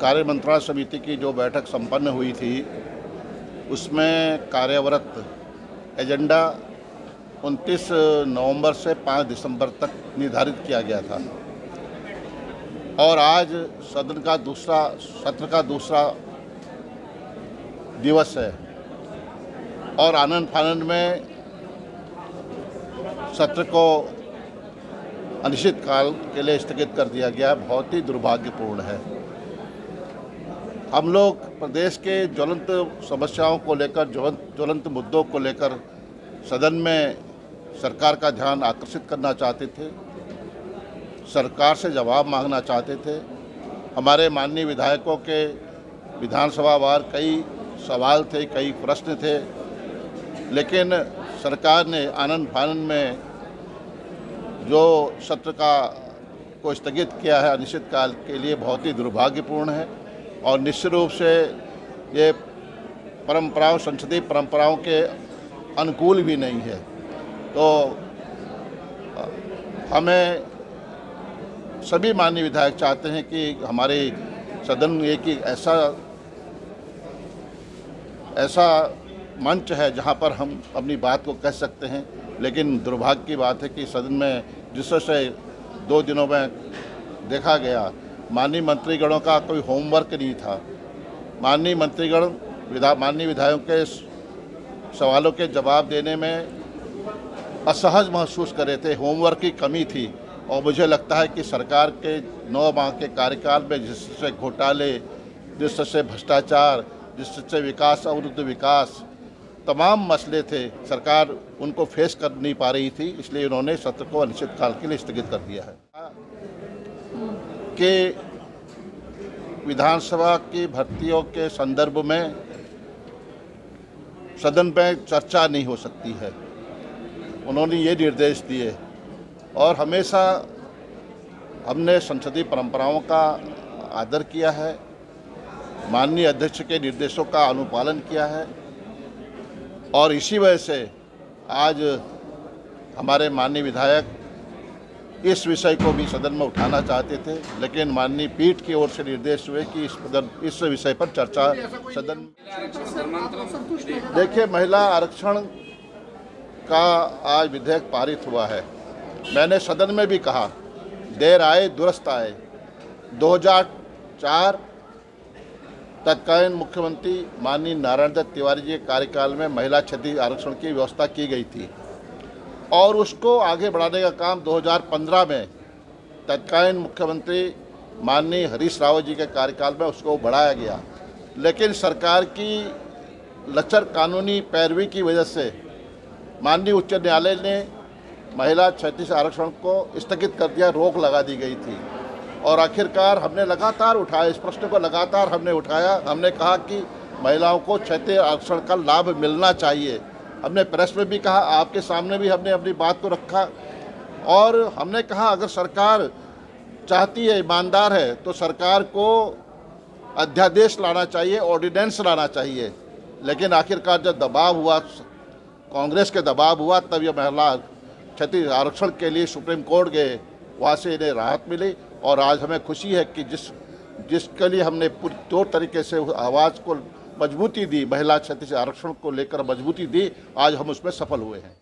कार्य मंत्रणा समिति की जो बैठक संपन्न हुई थी उसमें कार्यरत एजेंडा 29 नवंबर से 5 दिसंबर तक निर्धारित किया गया था और आज सदन का सत्र का दूसरा दिवस है और आनंद फानंद में सत्र को अनिश्चित काल के लिए स्थगित कर दिया गया। बहुत ही दुर्भाग्यपूर्ण है। हम लोग प्रदेश के ज्वलंत समस्याओं को लेकर, ज्वलंत मुद्दों को लेकर सदन में सरकार का ध्यान आकर्षित करना चाहते थे, सरकार से जवाब मांगना चाहते थे। हमारे माननीय विधायकों के विधानसभावार कई सवाल थे, कई प्रश्न थे, लेकिन सरकार ने आनंद फानंद में जो सत्र को स्थगित किया है अनिश्चित काल के लिए, बहुत ही दुर्भाग्यपूर्ण है और निश्चित रूप से ये संसदीय परंपराओं के अनुकूल भी नहीं है। तो हमें सभी माननीय विधायक चाहते हैं कि हमारे सदन एक ही ऐसा मंच है जहां पर हम अपनी बात को कह सकते हैं, लेकिन दुर्भाग्य की बात है कि सदन में जिस तरह से 2 दिनों में देखा गया, माननीय मंत्रीगणों का कोई होमवर्क नहीं था। माननीय मंत्रीगण माननीय विधायकों के सवालों के जवाब देने में असहज महसूस कर रहे थे, होमवर्क की कमी थी। और मुझे लगता है कि सरकार के 9 माह के कार्यकाल में जिस तरह से घोटाले, जिस तरह से भ्रष्टाचार, जिस तरह से विकास अवरुद्ध विकास, तमाम मसले थे, सरकार उनको फेस कर नहीं पा रही थी, इसलिए उन्होंने सत्र को अनिश्चित काल के लिए स्थगित कर दिया है कि विधानसभा की भर्तियों के संदर्भ में सदन में चर्चा नहीं हो सकती है। उन्होंने ये निर्देश दिए और हमेशा हमने संसदीय परंपराओं का आदर किया है, माननीय अध्यक्ष के निर्देशों का अनुपालन किया है और इसी वजह से आज हमारे माननीय विधायक इस विषय को भी सदन में उठाना चाहते थे, लेकिन माननीय पीठ की ओर से निर्देश हुए कि इस विषय पर चर्चा सदन। देखिए, महिला आरक्षण का आज विधेयक पारित हुआ है। मैंने सदन में भी कहा, देर आए दुरुस्त आए। 2004 तत्कालीन मुख्यमंत्री माननीय नारायण दत्त तिवारी जी के कार्यकाल में महिला क्षत्रिय आरक्षण की व्यवस्था की गई थी और उसको आगे बढ़ाने का काम 2015 में तत्कालीन मुख्यमंत्री माननीय हरीश रावत जी के कार्यकाल में उसको बढ़ाया गया, लेकिन सरकार की लचर कानूनी पैरवी की वजह से माननीय उच्च न्यायालय ने महिला क्षत्रिय आरक्षण को स्थगित कर दिया, रोक लगा दी गई थी। और आखिरकार हमने लगातार उठाया, इस प्रश्न को लगातार हमने उठाया। हमने कहा कि महिलाओं को क्षत्रिय आरक्षण का लाभ मिलना चाहिए। हमने प्रेस में भी कहा, आपके सामने भी हमने अपनी बात को रखा और हमने कहा अगर सरकार चाहती है, ईमानदार है, तो सरकार को अध्यादेश लाना चाहिए, ऑर्डिनेंस लाना चाहिए। लेकिन आखिरकार जब दबाव हुआ, कांग्रेस के दबाव हुआ, तब यह महिला क्षत्रिय आरक्षण के लिए सुप्रीम कोर्ट गए, वहाँ से इन्हें राहत मिली और आज हमें खुशी है कि जिसके लिए हमने पूरी तौर तरीके से आवाज़ को मजबूती दी, महिला क्षत्रिय आरक्षण को लेकर मजबूती दी, आज हम उसमें सफल हुए हैं।